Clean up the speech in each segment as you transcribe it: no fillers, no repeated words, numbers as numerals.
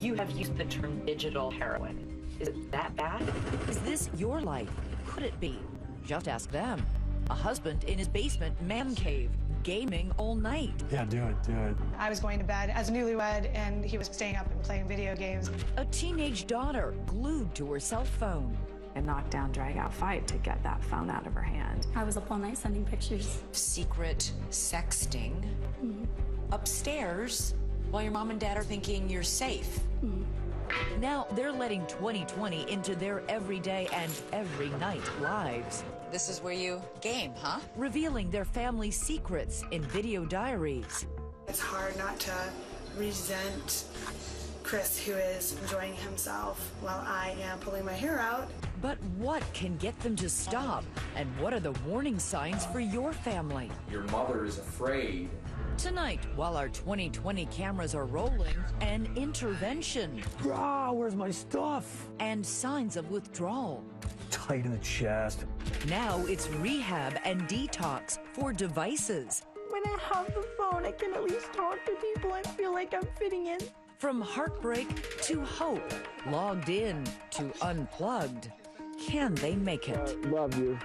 You have used the term digital heroin. Is it that bad? Is this your life? Could it be? Just ask them. A husband in his basement man cave, gaming all night. Yeah, do it. I was going to bed as a newlywed, and he was staying up and playing video games. A teenage daughter glued to her cell phone. A knockdown, drag-out fight to get that phone out of her hand. I was up all night sending pictures. Secret sexting upstairs while your mom and dad are thinking you're safe. Now they're letting 2020 into their everyday and every night lives. This is where you game, huh? Revealing their family secrets in video diaries. It's hard not to resent Chris, who is enjoying himself while I am pulling my hair out. But what can get them to stop? And what are the warning signs for your family? Your mother is afraid. Tonight, while our 2020 cameras are rolling, an intervention. Where's my stuff? And signs of withdrawal. Tight in the chest. Now it's rehab and detox for devices. When I have the phone, I can at least talk to people and feel like I'm fitting in. From heartbreak to hope, logged in to unplugged. Can they make it? Love you.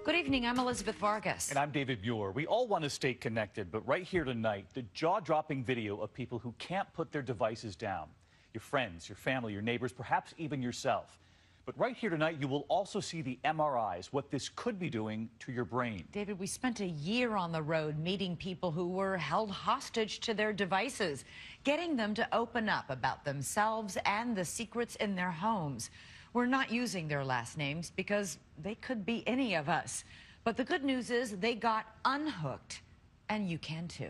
Good evening, I'm Elizabeth Vargas. And I'm David Muir. We all want to stay connected, but right here tonight, the jaw-dropping video of people who can't put their devices down. Your friends, your family, your neighbors, perhaps even yourself. But right here tonight, you will also see the MRIs, what this could be doing to your brain. David, we spent a year on the road meeting people who were held hostage to their devices, getting them to open up about themselves and the secrets in their homes. We're not using their last names because they could be any of us. But the good news is they got unhooked, and you can too.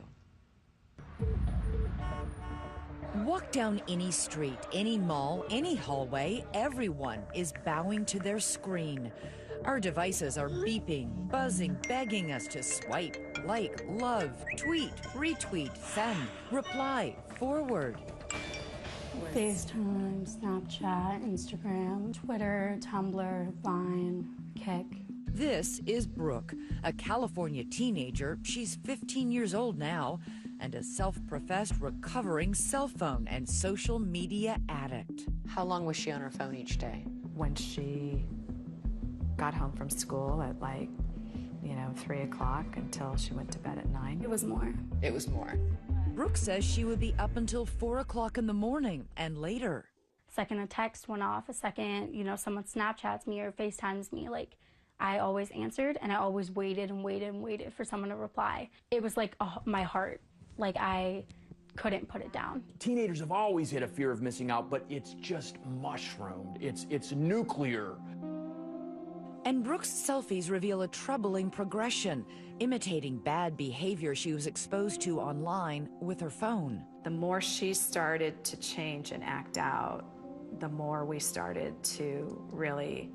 Walk down any street, any mall, any hallway, everyone is bowing to their screen. Our devices are beeping, buzzing, begging us to swipe, like, love, tweet, retweet, send, reply, forward. FaceTime, Snapchat, Instagram, Twitter, Tumblr, Vine, Kik. This is Brooke, a California teenager. She's 15 years old now and a self-professed recovering cell phone and social media addict. How long was she on her phone each day? When she got home from school at 3 o'clock until she went to bed at 9. It was more. It was more. Brooke says she would be up until 4 o'clock in the morning and later. Second a text went off, a second, someone Snapchats me or FaceTimes me, I always answered, and I always waited and waited and waited for someone to reply. It was like my heart. I couldn't put it down. Teenagers have always had a fear of missing out, but it's just mushroomed. It's nuclear. And Brooke's selfies reveal a troubling progression, imitating bad behavior she was exposed to online with her phone. The more she started to change and act out, the more we started to really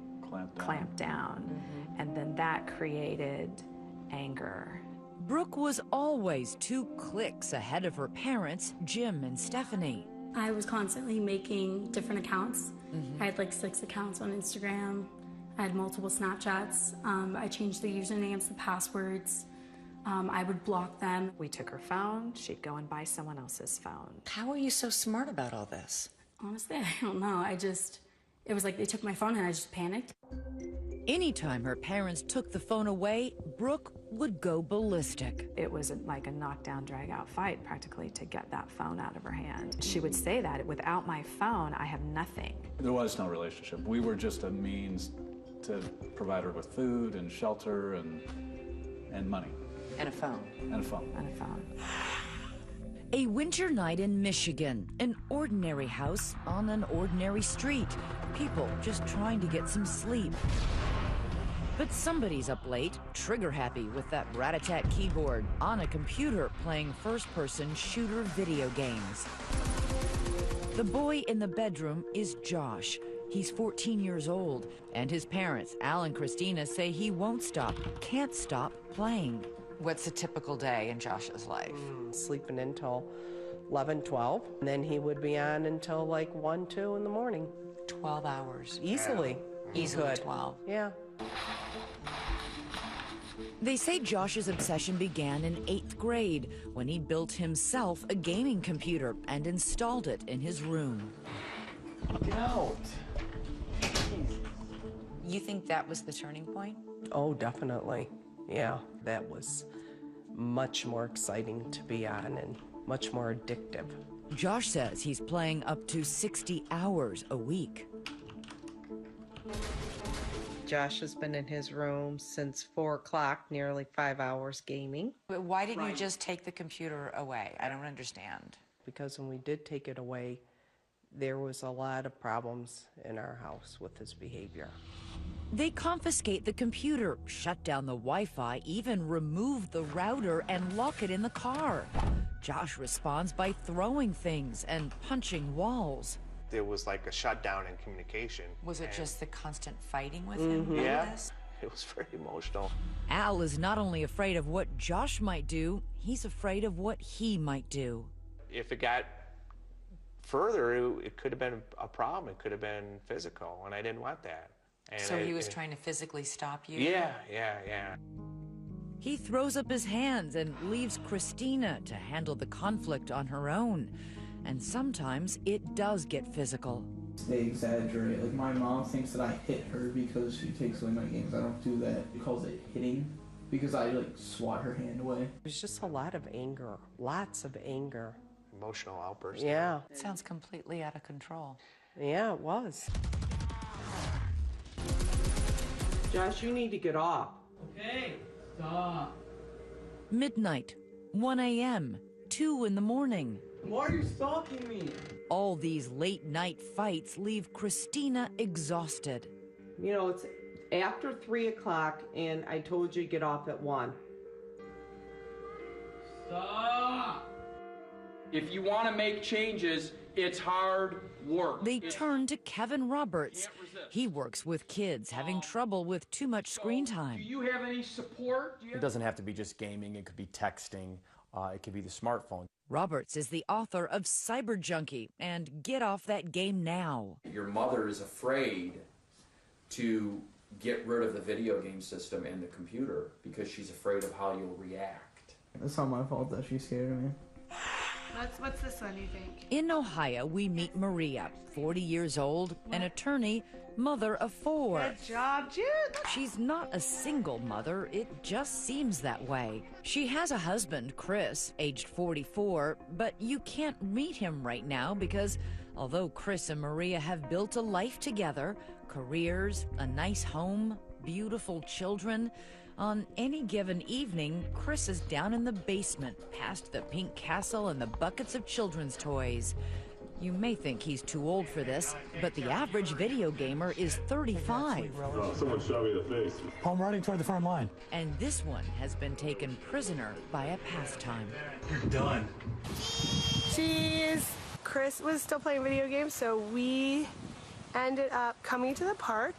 clamp down. And then that created anger. Brooke was always 2 clicks ahead of her parents, Jim and Stephanie. I was constantly making different accounts. I had 6 accounts on Instagram. I had multiple Snapchats. I changed the usernames, the passwords. I would block them. We took her phone, she'd go and buy someone else's phone. How are you so smart about all this? Honestly, I don't know. It was like they took my phone and I just panicked. Anytime her parents took the phone away, Brooke would go ballistic. It was like a knockdown, drag-out fight practically to get that phone out of her hand. She would say that, without my phone, I have nothing. There was no relationship. We were just a means to provide her with food and shelter and money. And a phone. And a phone. And a phone. A winter night in Michigan, an ordinary house on an ordinary street. People just trying to get some sleep. But somebody's up late, trigger-happy with that rat-a-tat keyboard on a computer playing first-person shooter video games. The boy in the bedroom is Josh. He's 14 years old, and his parents, Al and Christina, say he won't stop, can't stop playing. What's a typical day in Josh's life? Sleeping until 11, 12, and then he would be on until 1, 2 in the morning. 12 hours. Easily. Easily 12. Yeah. They say Josh's obsession began in 8th grade when he built himself a gaming computer and installed it in his room. Get out. You think that was the turning point? Oh, definitely. Yeah, that was much more exciting to be on and much more addictive. Josh says he's playing up to 60 hours a week. Josh has been in his room since 4 o'clock, nearly 5 hours gaming. But why didn't you just take the computer away? I don't understand. Because when we did take it away, there was a lot of problems in our house with his behavior. They confiscate the computer, shut down the Wi-Fi, even remove the router and lock it in the car. Josh responds by throwing things and punching walls. There was like a shutdown in communication. Was it just the constant fighting with him? Yeah, it was very emotional. Al is not only afraid of what Josh might do, he's afraid of what he might do. If it got further, it could have been a problem. It could have been physical, and I didn't want that. And so he was trying to physically stop you? Yeah. He throws up his hands and leaves Christina to handle the conflict on her own. And sometimes it does get physical. They exaggerate. Like, my mom thinks that I hit her because she takes away my games. I don't do that. She calls it hitting because I, like, swat her hand away. There's just a lot of anger, lots of anger. Emotional outbursts. Yeah. It sounds completely out of control. Yeah, it was. Josh, you need to get off. Okay, stop. Midnight, 1 a.m., 2 in the morning. Why are you stalking me? All these late night fights leave Christina exhausted. You know, it's after 3 o'clock, and I told you to get off at 1. Stop! If you want to make changes, it's hard work. They turn to Kevin Roberts. He works with kids having trouble with too much screen time. Do you have any support? It doesn't have to be just gaming. It could be texting. It could be the smartphone. Roberts is the author of Cyber Junkie and Get Off That Game Now. Your mother is afraid to get rid of the video game system and the computer because she's afraid of how you'll react. It's not my fault that she's scared of me. What's this one, you think? In Ohio, we meet Maria, 40 years old, an attorney, mother of 4. Good job, Jude. She's not a single mother, it just seems that way. She has a husband, Chris, aged 44, but you can't meet him right now because although Chris and Maria have built a life together, careers, a nice home, beautiful children, on any given evening, Chris is down in the basement, past the pink castle and the buckets of children's toys. You may think he's too old for this, but the average video gamer is 35. Someone shot me in the face. I'm running toward the front line. And this one has been taken prisoner by a pastime. You're done. Cheese. Chris was still playing video games, so we ended up coming to the park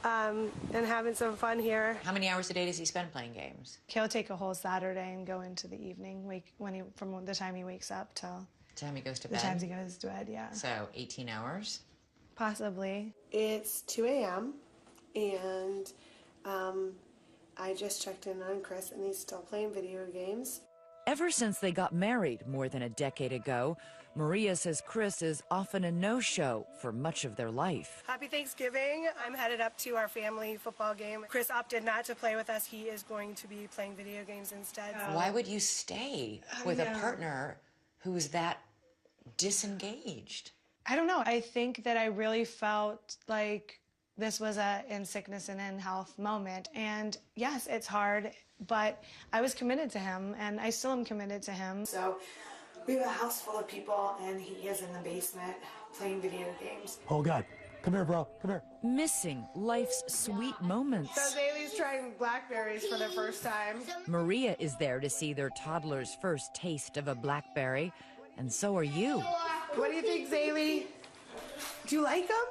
and having some fun here. How many hours a day does he spend playing games? He'll take a whole Saturday and go into the evening, from the time he wakes up till The time he goes to the bed? time he goes to bed, yeah. So 18 hours? Possibly. It's 2 a.m. and I just checked in on Chris and he's still playing video games. Ever since they got married more than a decade ago, Maria says Chris is often a no-show for much of their life. Happy Thanksgiving. I'm headed up to our family football game. Chris opted not to play with us. He is going to be playing video games instead. Why would you stay with a partner who is that disengaged? I don't know. I think that I really felt like this was a in sickness and in health moment. And yes, it's hard, but I was committed to him and I still am committed to him. So we have a house full of people and he is in the basement playing video games. Oh, God. Come here, bro. Come here. Missing life's sweet moments. So Zaylee's trying blackberries for the first time. Maria is there to see their toddler's first taste of a blackberry, and so are you. What do you think, Zaylee? Do you like them?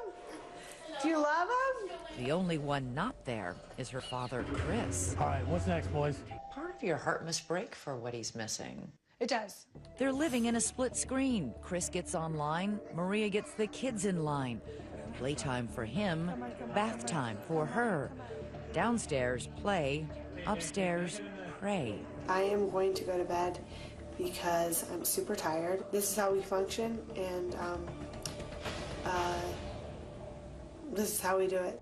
Do you love them? The only one not there is her father, Chris. All right, what's next, boys? Part of your heart must break for what he's missing. It does. They're living in a split screen. Chris gets online, Maria gets the kids in line. Playtime for him, bath time for her. Downstairs, play. Upstairs, pray. I am going to go to bed because I'm super tired. This is how we function, and this is how we do it.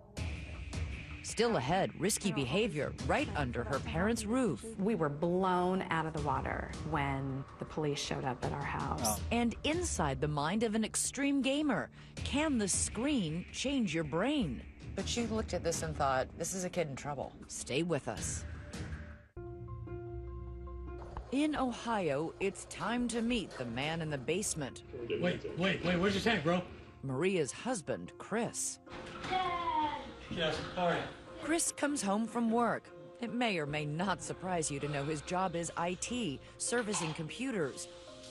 Still ahead, risky behavior right under her parents' roof. We were blown out of the water when the police showed up at our house. And inside the mind of an extreme gamer, can the screen change your brain? But you looked at this and thought, this is a kid in trouble. Stay with us. In Ohio, it's time to meet the man in the basement. Wait, where's your tank, bro? Maria's husband, Chris. Yes, all right. Chris comes home from work. It may or may not surprise you to know his job is IT, servicing computers.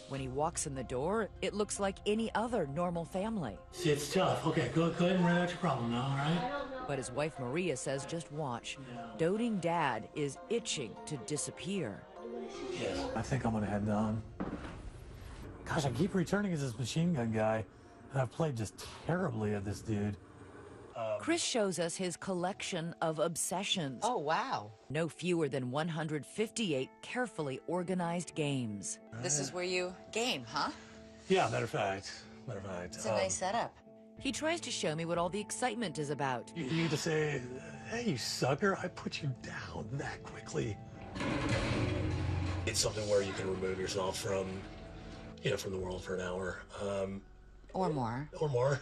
When he walks in the door, it looks like any other normal family. See, it's tough. Okay, go ahead and write out your problem now, all right? But his wife Maria says just watch. Doting dad is itching to disappear. Yes. I think I'm gonna head down. Gosh, I keep returning as this machine gun guy, and I've played just terribly at this dude. Chris shows us his collection of obsessions. Oh, wow. No fewer than 158 carefully organized games. This is where you game, huh? Yeah, matter of fact. It's a nice setup. He tries to show me what all the excitement is about. You need to say, hey, you sucker, I put you down that quickly. It's something where you can remove yourself from, from the world for an hour. Or more. Or more.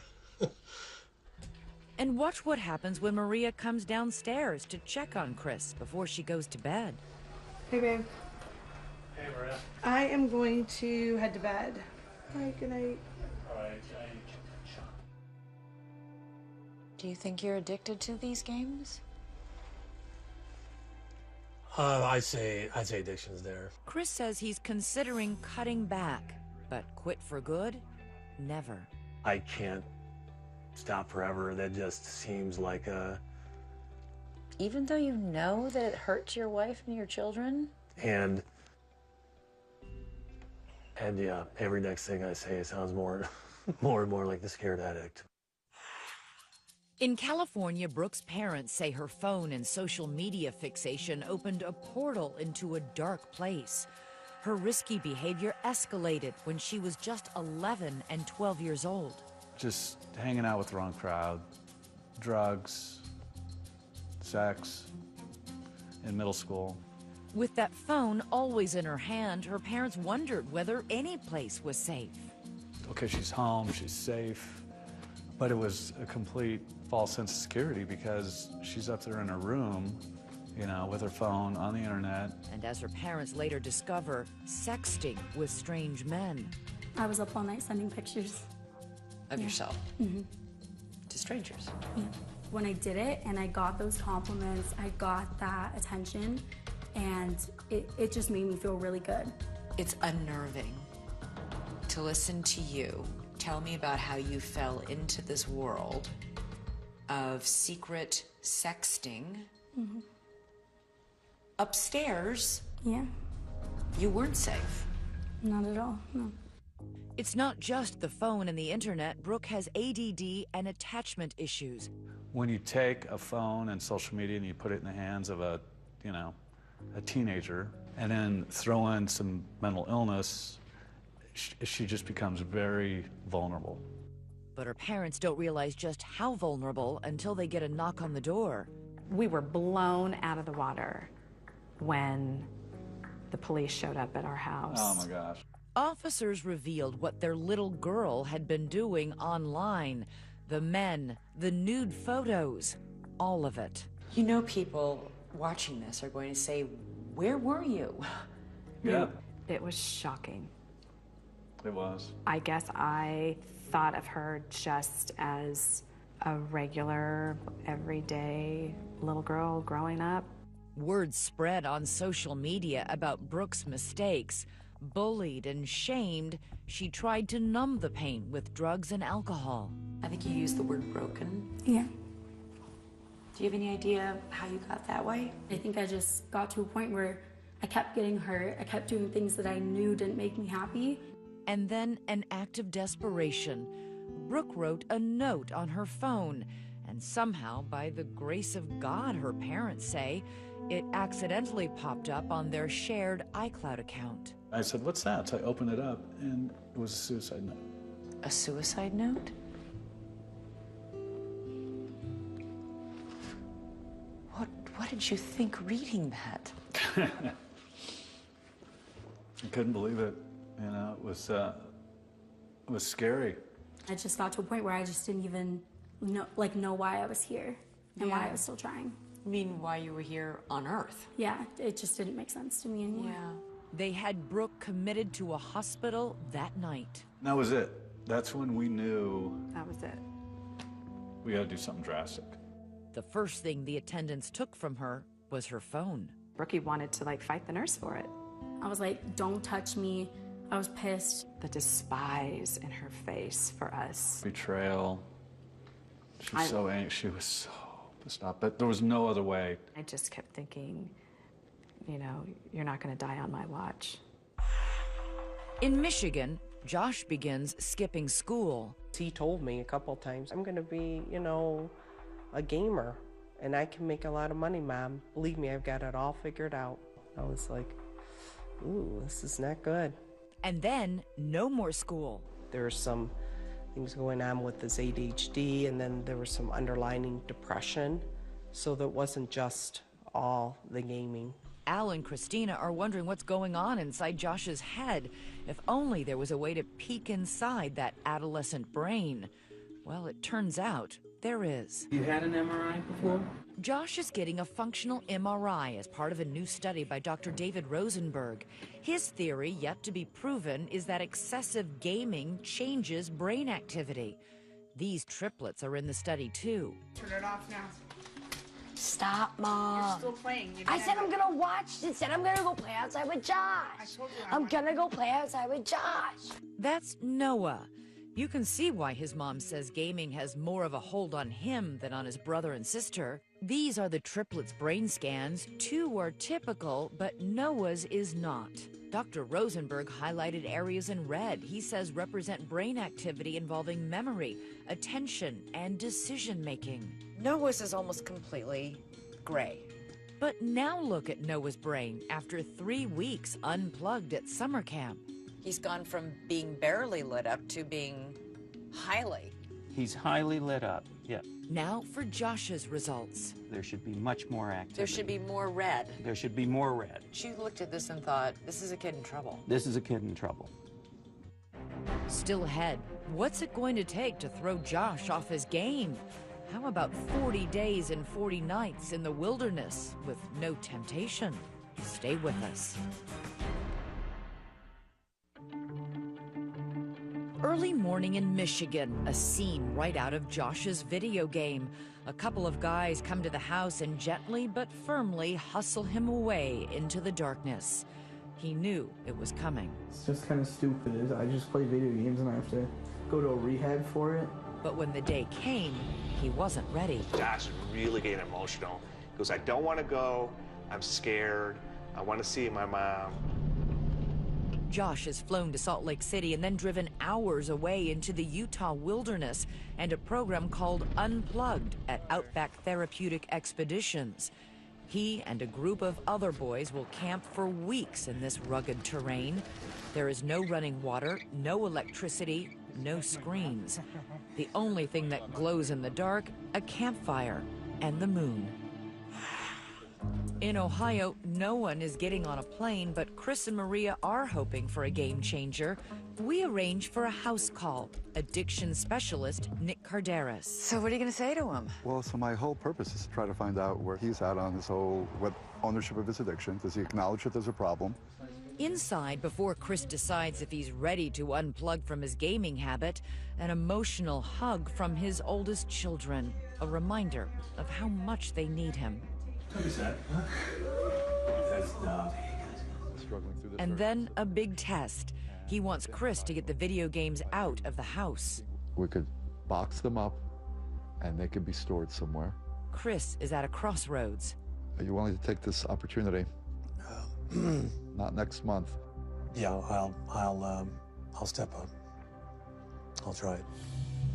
And watch what happens when Maria comes downstairs to check on Chris before she goes to bed. Hey, babe. Hey, Maria. I am going to head to bed. Bye, good night. All right. Do you think you're addicted to these games? I'd say addiction's there. Chris says he's considering cutting back, but quit for good? Never. I can't stop forever. That just seems like a... Even though you know that it hurts your wife and your children? And yeah, every next thing I say sounds more and more like the scared addict. In California, Brooke's parents say her phone and social media fixation opened a portal into a dark place. Her risky behavior escalated when she was just 11 and 12 years old. Just hanging out with the wrong crowd, drugs, sex, in middle school. With that phone always in her hand, her parents wondered whether any place was safe. Okay, she's home, she's safe, but it was a complete false sense of security because she's up there in her room, with her phone on the internet. And as her parents later discover, sexting with strange men. I was up all night sending pictures. Of yourself? Mm-hmm. To strangers? Yeah. When I did it and I got those compliments, I got that attention, and it just made me feel really good. It's unnerving to listen to you tell me about how you fell into this world of secret sexting. Mm-hmm. Upstairs, yeah, you weren't safe. Not at all, no. It's not just the phone and the internet. Brooke has ADD and attachment issues. When you take a phone and social media and you put it in the hands of a teenager and then throw in some mental illness, she just becomes very vulnerable. But her parents don't realize just how vulnerable until they get a knock on the door. We were blown out of the water when the police showed up at our house. Oh my gosh. Officers revealed what their little girl had been doing online. The men, the nude photos, all of it. People watching this are going to say, where were you? Yeah. It was shocking. It was. I guess I thought of her just as a regular, everyday little girl growing up. Word spread on social media about Brooke's mistakes. Bullied and shamed, she tried to numb the pain with drugs and alcohol. I think you used the word broken. Yeah. Do you have any idea how you got that way? I think I just got to a point where I kept getting hurt. I kept doing things that I knew didn't make me happy. And then an act of desperation. Brooke wrote a note on her phone And somehow, by the grace of God, her parents say, it accidentally popped up on their shared iCloud account. I said, "What's that?" So I opened it up, and it was a suicide note. A suicide note? What did you think reading that? I couldn't believe it. You know, it was scary. I just got to a point where I just didn't even know why I was here and why I was still trying. You mean why you were here on Earth? Yeah, it just didn't make sense to me anymore. Yeah. They had Brooke committed to a hospital that night. And that was it. That's when we knew That was it. we had to do something drastic. The first thing the attendants took from her was her phone. Brookie wanted to fight the nurse for it. I was like, don't touch me. I was pissed. The despise in her face for us. Betrayal. She was so angry. She was so pissed off. But there was no other way. I just kept thinking, you're not going to die on my watch. In Michigan, Josh begins skipping school. He told me a couple times, "I'm going to be, a gamer, and I can make a lot of money, Mom. Believe me, I've got it all figured out." I was like, ooh, this is not good. And then, no more school. There were some things going on with his ADHD, and then there was some underlying depression, so that wasn't just all the gaming. Al and Christina are wondering what's going on inside Josh's head. If only there was a way to peek inside that adolescent brain. Well, it turns out there is. You had an MRI before? Josh is getting a functional MRI as part of a new study by Dr. David Rosenberg. His theory, yet to be proven, is that excessive gaming changes brain activity. These triplets are in the study too. Turn it off now. Stop, Mom. You're still playing. I said I'm gonna watch. Instead, I'm gonna go play outside with Josh. I'm gonna go play outside with Josh. That's Noah. You can see why his mom says gaming has more of a hold on him than on his brother and sister. These are the triplets' brain scans. 2 are typical, but Noah's is not. Dr. Rosenberg highlighted areas in red he says represent brain activity involving memory, attention, and decision-making. Noah's is almost completely gray. But now look at Noah's brain after 3 weeks unplugged at summer camp. He's gone from being barely lit up to being highly. He's highly lit up, yeah. Now for Josh's results. There should be much more activity. There should be more red. There should be more red. She looked at this and thought, this is a kid in trouble. This is a kid in trouble. Still ahead, what's it going to take to throw Josh off his game? How about 40 days and 40 nights in the wilderness with no temptation? Stay with us. Early morning in Michigan, a scene right out of Josh's video game. A couple of guys come to the house and gently but firmly hustle him away into the darkness. He knew it was coming. It's just kind of stupid. I just play video games and I have to go to a rehab for it. But when the day came, he wasn't ready. Josh is really getting emotional. He goes, "I don't want to go. I'm scared. I want to see my mom." Josh has flown to Salt Lake City and then driven hours away into the Utah wilderness and a program called Unplugged at Outback Therapeutic Expeditions. He and a group of other boys will camp for weeks in this rugged terrain. There is no running water, no electricity, no screens. The only thing that glows in the dark, a campfire and the moon. In Ohio, no one is getting on a plane, but Chris and Maria are hoping for a game changer. We arrange for a house call. Addiction specialist Nick Carderas. So what are you going to say to him? Well, so my whole purpose is to try to find out where he's at on this whole ownership of his addiction. Does he acknowledge that there's a problem? Inside, before Chris decides if he's ready to unplug from his gaming habit, an emotional hug from his oldest children, a reminder of how much they need him. And then a big test. He wants Chris to get the video games out of the house. We could box them up and they could be stored somewhere. Chris is at a crossroads. Are you willing to take this opportunity? Not next month. Yeah, I'll step up. I'll try it.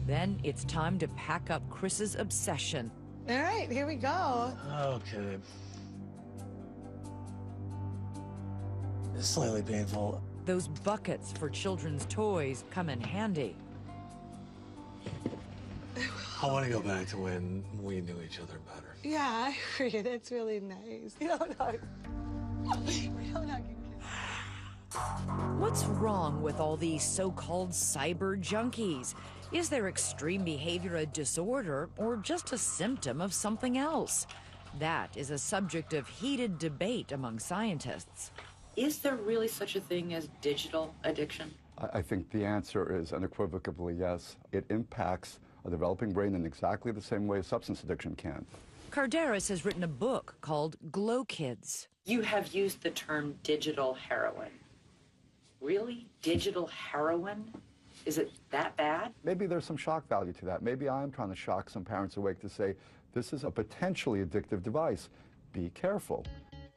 Then it's time to pack up Chris's obsession. All right, here we go. Okay. It's slightly painful. Those buckets for children's toys come in handy. I want to go back to when we knew each other better. Yeah, I agree. That's really nice. We don't hug. We don't hug. What's wrong with all these so-called cyber junkies? Is their extreme behavior a disorder or just a symptom of something else? That is a subject of heated debate among scientists. Is there really such a thing as digital addiction? I think the answer is unequivocally yes. It impacts a developing brain in exactly the same way substance addiction can. Carderas has written a book called Glow Kids. You have used the term digital heroin. Really? Digital heroin? Is it that bad? Maybe there's some shock value to that. Maybe I'm trying to shock some parents awake to say, this is a potentially addictive device. Be careful.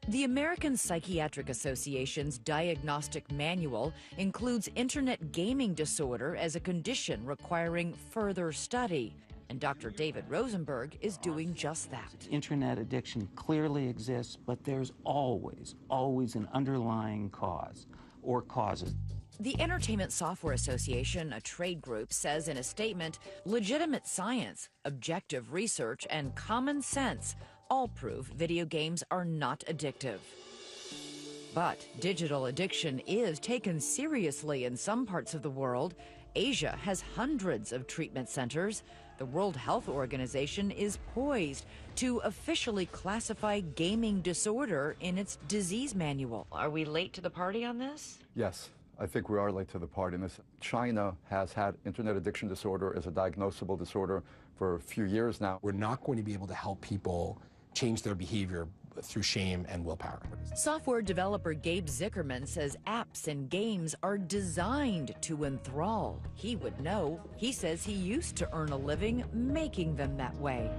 The American Psychiatric Association's diagnostic manual includes internet gaming disorder as a condition requiring further study. And Dr. David Rosenberg is doing just that. Internet addiction clearly exists, but there's always an underlying cause or causes. The Entertainment Software Association, a trade group, says in a statement, legitimate science, objective research, and common sense all prove video games are not addictive. But digital addiction is taken seriously in some parts of the world. Asia has hundreds of treatment centers. The World Health Organization is poised to officially classify gaming disorder in its disease manual. Are we late to the party on this? Yes, I think we are late to the party in this. China has had internet addiction disorder as a diagnosable disorder for a few years now. We're not going to be able to help people change their behavior through shame and willpower. Software developer Gabe Zickerman says apps and games are designed to enthrall. He would know. He says he used to earn a living making them that way.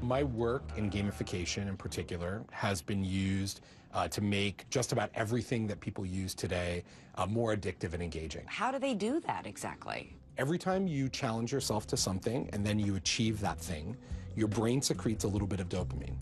My work in gamification in particular has been used to make just about everything that people use today more addictive and engaging. How do they do that exactly? Every time you challenge yourself to something and then you achieve that thing, your brain secretes a little bit of dopamine.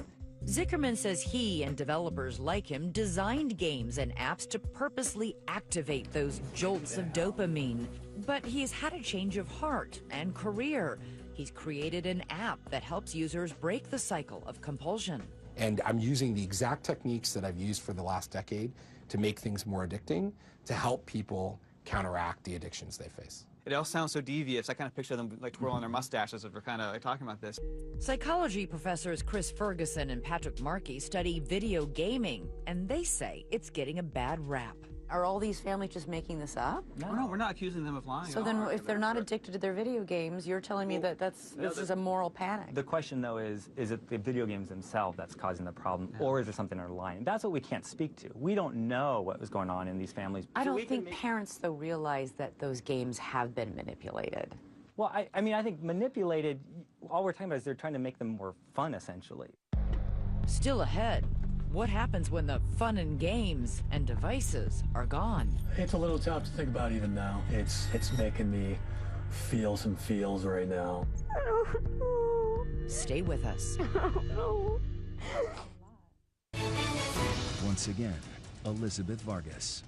Zickerman says he and developers like him designed games and apps to purposely activate those jolts of dopamine. But he's had a change of heart and career. He's created an app that helps users break the cycle of compulsion. And I'm using the exact techniques that I've used for the last decade to make things more addicting, to help people counteract the addictions they face. It all sounds so devious. I kind of picture them like twirling their mustaches as we're kind of like talking about this. Psychology professors Chris Ferguson and Patrick Markey study video gaming, and they say it's getting a bad rap. Are all these families just making this up? No, we're not accusing them of lying. So then if they're not addicted to their video games, you're telling me that this is a moral panic. The question, though, is it the video games themselves that's causing the problem, or is there something underlying? That's what we can't speak to. We don't know what was going on in these families. I don't think parents, though, realize that those games have been manipulated. Well, I mean, I think manipulated, all we're talking about is they're trying to make them more fun, essentially. Still ahead, what happens when the fun and games and devices are gone? It's a little tough to think about even now. It's making me feel some feels right now. Stay with us. Once again, Elizabeth Vargas.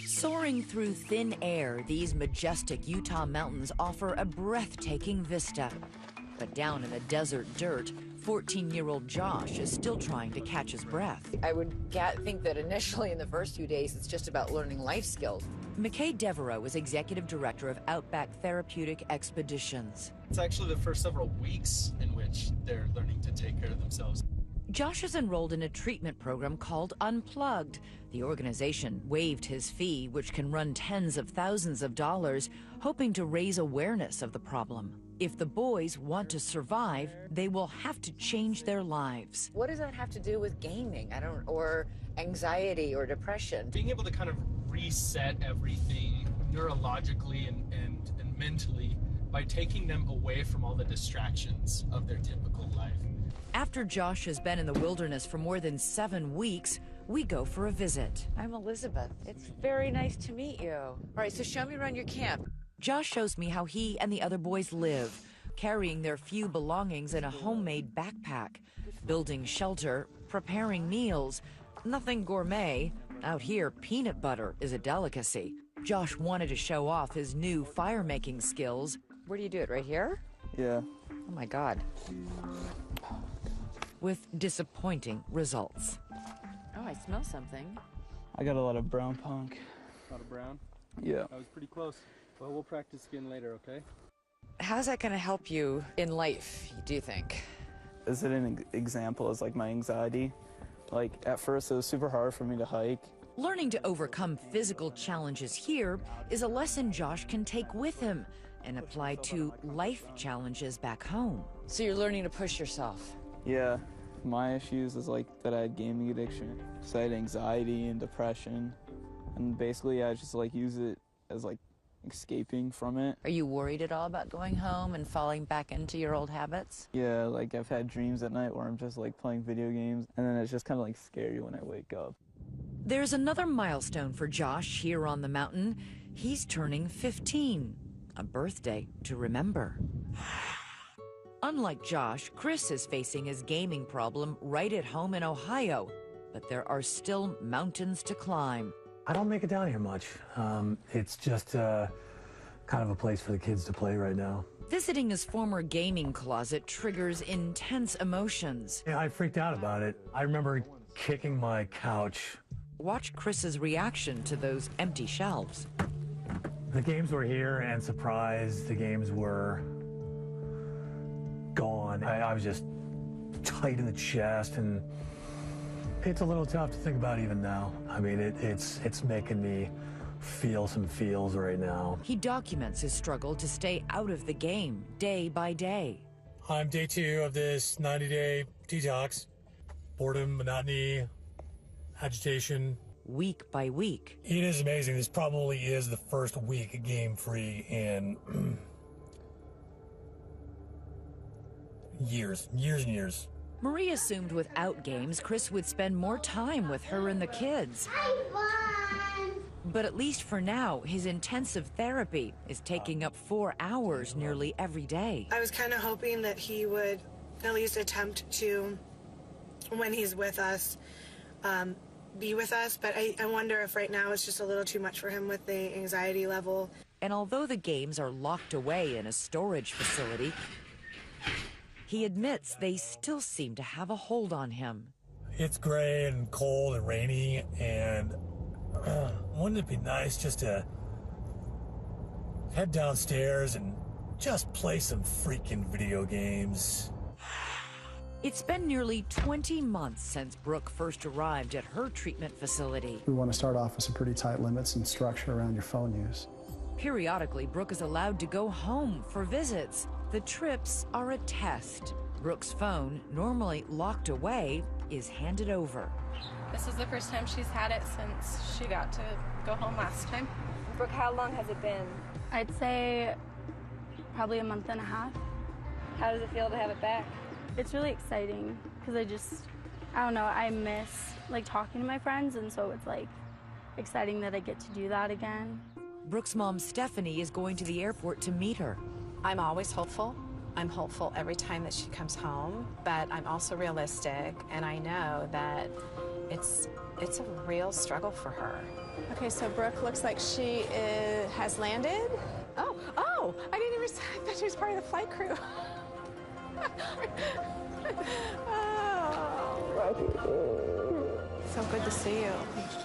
Soaring through thin air, these majestic Utah mountains offer a breathtaking vista. But down in the desert dirt, 14-year-old Josh is still trying to catch his breath. I would think that initially in the first few days, it's just about learning life skills. McKay Devereaux is executive director of Outback Therapeutic Expeditions. It's actually the first several weeks in which they're learning to take care of themselves. Josh is enrolled in a treatment program called Unplugged. The organization waived his fee, which can run tens of thousands of dollars, hoping to raise awareness of the problem. If the boys want to survive, they will have to change their lives. What does that have to do with gaming? Or anxiety or depression? Being able to kind of reset everything neurologically and mentally by taking them away from all the distractions of their typical life. After Josh has been in the wilderness for more than 7 weeks, we go for a visit. I'm Elizabeth. It's very nice to meet you. All right, so show me around your camp. Josh shows me how he and the other boys live, carrying their few belongings in a homemade backpack, building shelter, preparing meals. Nothing gourmet. Out here, peanut butter is a delicacy. Josh wanted to show off his new fire-making skills. Where do you do it, right here? Yeah. Oh my God. With disappointing results. Oh, I smell something. I got a lot of brown punk. A lot of brown? Yeah. I was pretty close. Well, we'll practice again later, okay? How's that going to help you in life, do you think? Is it an example as like my anxiety? Like at first it was super hard for me to hike. Learning to overcome physical challenges here is a lesson Josh can take with him and apply to life challenges back home. So you're learning to push yourself. Yeah. My issues is like that I had gaming addiction. So I had anxiety and depression. And basically I just like use it as like escaping from it. Are you worried at all about going home and falling back into your old habits? Yeah, like I've had dreams at night where I'm just like playing video games and then it's just kind of like scary when I wake up. There's another milestone for Josh here on the mountain. He's turning 15, a birthday to remember. Unlike Josh, Chris is facing his gaming problem right at home in Ohio, but there are still mountains to climb. I don't make it down here much. It's just kind of a place for the kids to play right now. Visiting his former gaming closet triggers intense emotions. Yeah, I freaked out about it. I remember kicking my couch. Watch Chris's reaction to those empty shelves. The games were here, and surprise, the games were gone. I was just tight in the chest, and it's a little tough to think about even now. I mean, it's making me feel some feels right now. He documents his struggle to stay out of the game day by day. I'm day 2 of this 90-day detox. Boredom, monotony, agitation. Week by week. It is amazing. This probably is the first week game-free in years and years. Marie assumed without games, Chris would spend more time with her and the kids. But at least for now, his intensive therapy is taking up 4 hours nearly every day. I was kind of hoping that he would at least attempt to, when he's with us, be with us, but I wonder if right now it's just a little too much for him with the anxiety level. And although the games are locked away in a storage facility, he admits they still seem to have a hold on him. It's gray and cold and rainy, and wouldn't it be nice just to head downstairs and just play some freaking video games? It's been nearly 20 months since Brooke first arrived at her treatment facility. We want to start off with some pretty tight limits and structure around your phone use. Periodically, Brooke is allowed to go home for visits. The trips are a test. Brooke's phone, normally locked away, is handed over. This is the first time she's had it since she got to go home last time. Brooke, how long has it been? I'd say probably a month and a half. How does it feel to have it back? It's really exciting because I don't know, I miss like talking to my friends, and so it's like exciting that I get to do that again. Brooke's mom, Stephanie, is going to the airport to meet her. I'm always hopeful. I'm hopeful every time that she comes home, but I'm also realistic, and I know that it's a real struggle for her. Okay, so Brooke looks like she has landed. Oh, I didn't even, I thought she was part of the flight crew. So good to see you.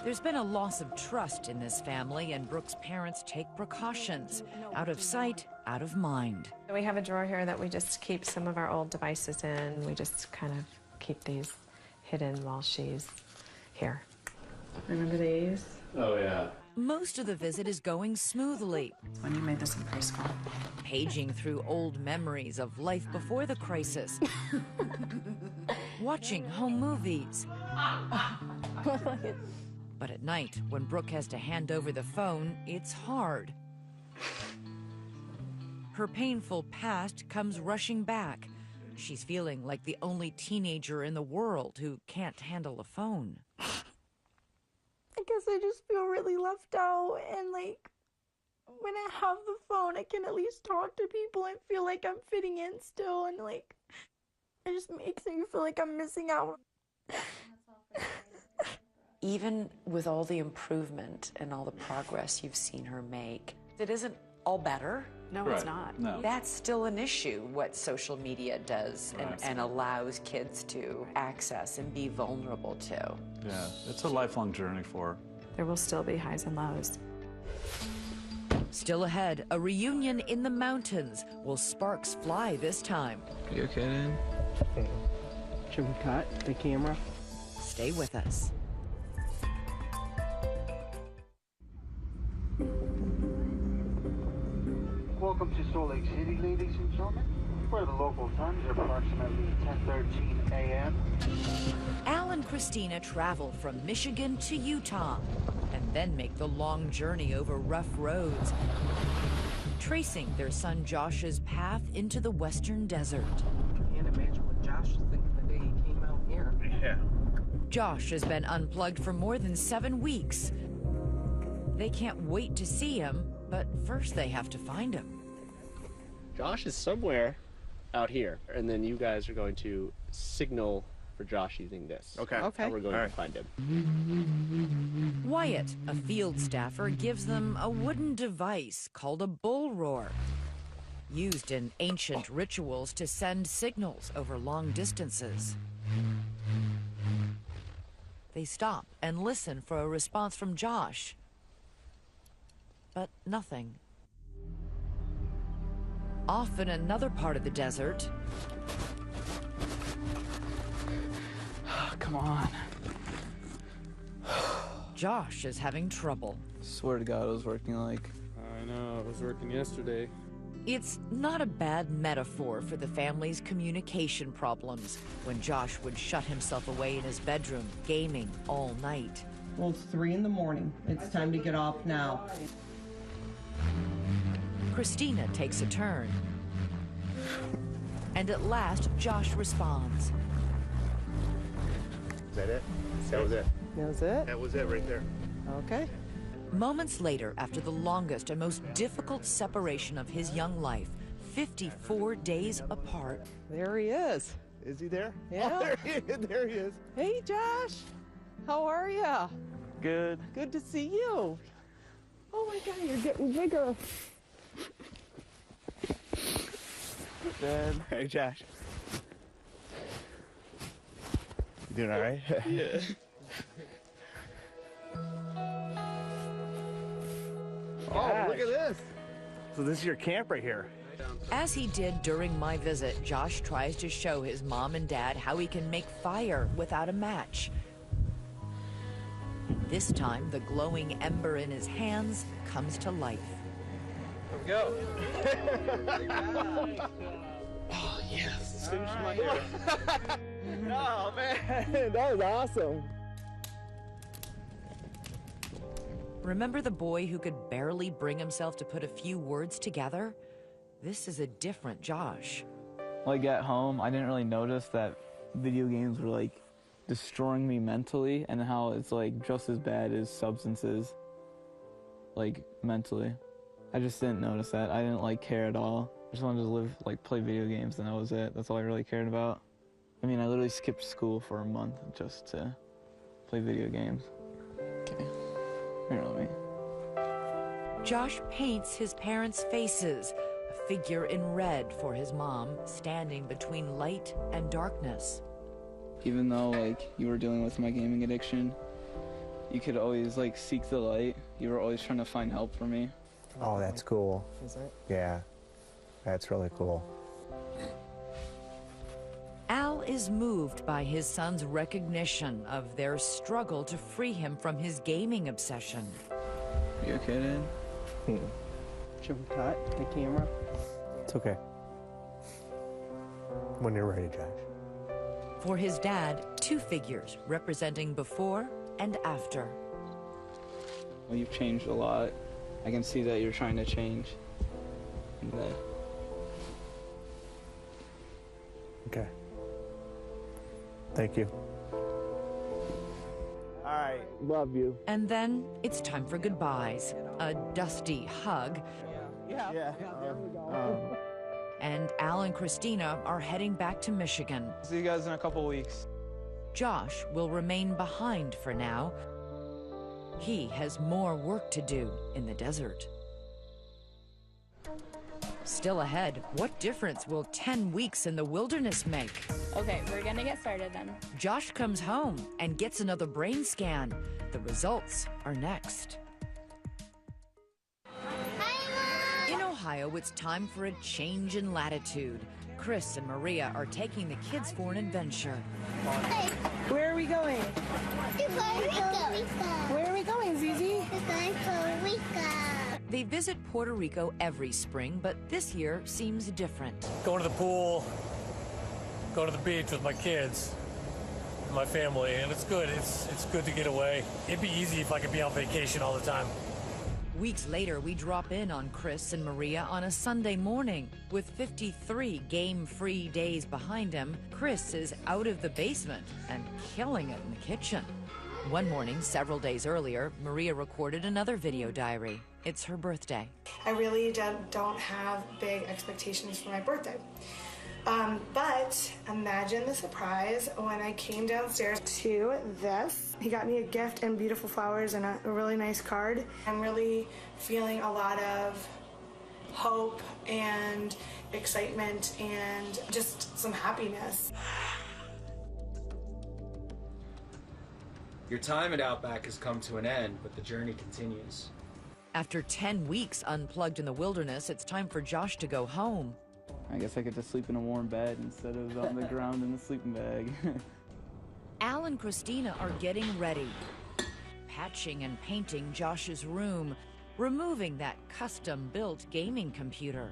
There's been a loss of trust in this family, and Brooke's parents take precautions. Out of sight, out of mind. We have a drawer here that we just keep some of our old devices in. We just kind of keep these hidden while she's here. Remember these? Oh, yeah. Most of the visit is going smoothly. When you made this in preschool. Paging through old memories of life before the crisis. Watching home movies. But at night, when Brooke has to hand over the phone, it's hard. Her painful past comes rushing back. She's feeling like the only teenager in the world who can't handle a phone. I guess I just feel really left out, and like when I have the phone, I can at least talk to people and feel like I'm fitting in still, and like it just makes me feel like I'm missing out. Even with all the improvement and all the progress you've seen her make, it isn't all better. No, it's not. No. That's still an issue, what social media does and allows kids to access and be vulnerable to. Yeah, it's a lifelong journey for her. There will still be highs and lows. Still ahead, a reunion in the mountains. Will sparks fly this time? You okay, Dan? Should we cut the camera? Stay with us. Welcome to Salt Lake City, ladies and gentlemen, where the local time is approximately 10:13 a.m. Al and Christina travel from Michigan to Utah and then make the long journey over rough roads, tracing their son Josh's path into the western desert. Can't imagine what Josh was thinking the day he came out here. Yeah. Josh has been unplugged for more than 7 weeks. They can't wait to see him, but first they have to find him. Josh is somewhere out here, and then you guys are going to signal for Josh using this. Okay. That's how we're going to find him. Wyatt, a field staffer, gives them a wooden device called a bull roar, used in ancient rituals to send signals over long distances. They stop and listen for a response from Josh, but nothing. Off in another part of the desert, Come on. Josh is having trouble. Swear to God, it was working like. I know, it was working yesterday. It's not a bad metaphor for the family's communication problems when Josh would shut himself away in his bedroom, gaming all night. Well, it's 3 in the morning. It's time to get off now. Christina takes a turn. And at last, Josh responds. Is that it? That was it. That was it? That was it right there. Okay. Moments later, after the longest and most difficult separation of his young life, 54 days apart. There he is. Is he there? Yeah. Oh, there he is. Hey, Josh. How are ya? Good. Good to see you. Oh my God, you're getting bigger. Dad. Hey, Josh. You doing all right? Yeah. Oh, look at this. So this is your camp right here. As he did during my visit, Josh tries to show his mom and dad how he can make fire without a match. This time, the glowing ember in his hands comes to life. Here we go. Oh, yes. Finish my hair. Oh, man. That was awesome. Remember the boy who could barely bring himself to put a few words together? This is a different Josh. Like at home, I didn't really notice that video games were like destroying me mentally, and how it's like just as bad as substances, like mentally. I just didn't notice that. I didn't like care at all. I just wanted to live, like play video games, and that was it. That's all I really cared about. I mean, I literally skipped school for a month just to play video games. Okay. Here, let me. Josh paints his parents' faces, a figure in red for his mom, standing between light and darkness. Even though like you were dealing with my gaming addiction, you could always like seek the light. You were always trying to find help for me. Oh, that's cool. Is it? Yeah, that's really cool. Al is moved by his son's recognition of their struggle to free him from his gaming obsession. You okay, Dad? Should we cut the camera? It's okay. When you're ready, Josh. For his dad, 2 figures representing before and after. Well, you've changed a lot. I can see that you're trying to change. And, Okay. Thank you. All right. right. Love you. And then it's time for goodbyes. A dusty hug. Yeah. And Al and Christina are heading back to Michigan. See you guys in a couple weeks. Josh will remain behind for now. He has more work to do in the desert. Still ahead, what difference will 10 weeks in the wilderness make? Okay, we're gonna get started then. Josh comes home and gets another brain scan. The results are next. In Ohio, it's time for a change in latitude. Chris and Maria are taking the kids for an adventure. Where are we going? Where are we going, Zizi? We're going to Puerto Rico. They visit Puerto Rico every spring, but this year seems different. Going to the pool, go to the beach with my kids and my family, and it's good. It's good to get away. It'd be easy if I could be on vacation all the time. Weeks later, we drop in on Chris and Maria on a Sunday morning. With 53 game-free days behind him, Chris is out of the basement and killing it in the kitchen. One morning, several days earlier, Maria recorded another video diary. It's her birthday. I really don't have big expectations for my birthday. But imagine the surprise when I came downstairs to this. He got me a gift and beautiful flowers and a really nice card. I'm really feeling a lot of hope and excitement and just some happiness. Your time at Outback has come to an end, but the journey continues. After 10 weeks unplugged in the wilderness, it's time for Josh to go home. I guess I get to sleep in a warm bed instead of on the ground in the sleeping bag. Al and Christina are getting ready, patching and painting Josh's room, removing that custom-built gaming computer.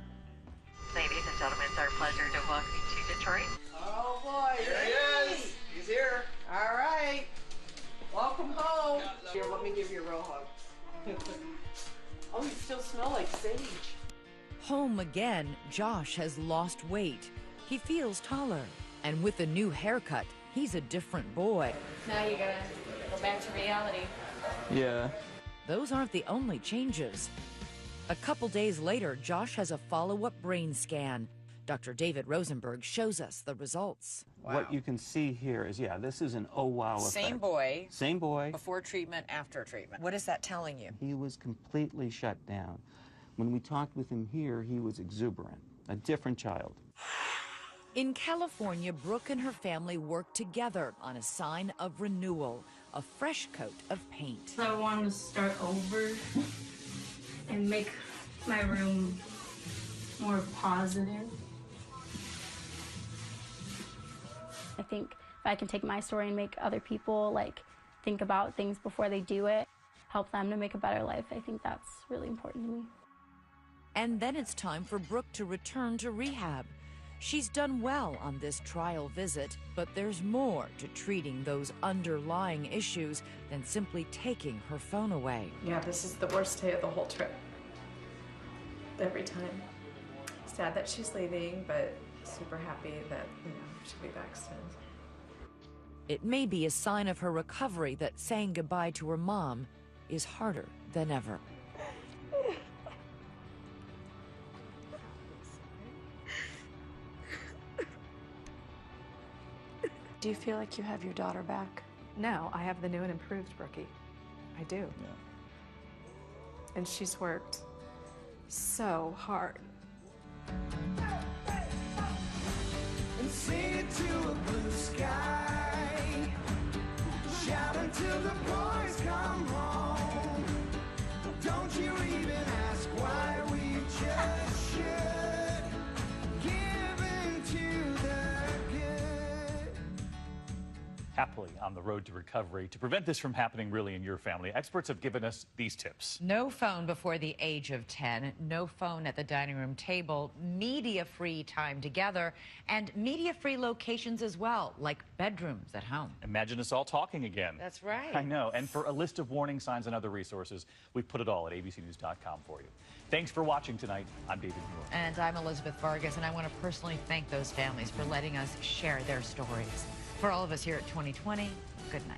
Ladies and gentlemen, it's our pleasure to welcome you to Detroit. Oh boy, There he is. He's here. All right. Welcome home. Here, let me give you a real hug. Oh, you still smell like sage. Home again, Josh has lost weight. He feels taller. And with a new haircut, he's a different boy. Now you gotta go back to reality. Yeah. Those aren't the only changes. A couple days later, Josh has a follow-up brain scan. Dr. David Rosenberg shows us the results. What you can see here is, this is an oh wow effect. Same boy. Same boy. Before treatment, after treatment. What is that telling you? He was completely shut down. When we talked with him here, he was exuberant, a different child. In California, Brooke and her family worked together on a sign of renewal, a fresh coat of paint. So I wanted to start over and make my room more positive. I think if I can take my story and make other people think about things before they do it, help them to make a better life, I think that's really important to me. And then it's time for Brooke to return to rehab. She's done well on this trial visit, but there's more to treating those underlying issues than simply taking her phone away. Yeah, this is the worst day of the whole trip. Every time. Sad that she's leaving, but super happy that, she'll be back soon. It may be a sign of her recovery that saying goodbye to her mom is harder than ever. Do you feel like you have your daughter back? No, I have the new and improved Brookie. I do. Yeah. And she's worked so hard. And sing it to a blue sky, shout until the boys come home. Don't you even ask why, we just should give into the good. Happily on the road to recovery. To prevent this from happening really in your family, experts have given us these tips. No phone before the age of 10, no phone at the dining room table, media-free time together, and media-free locations as well, like bedrooms at home. Imagine us all talking again. That's right. I know. And for a list of warning signs and other resources, we've put it all at abcnews.com for you. Thanks for watching tonight. I'm David Muir. And I'm Elizabeth Vargas, and I want to personally thank those families for letting us share their stories. For all of us here at 2020, good night.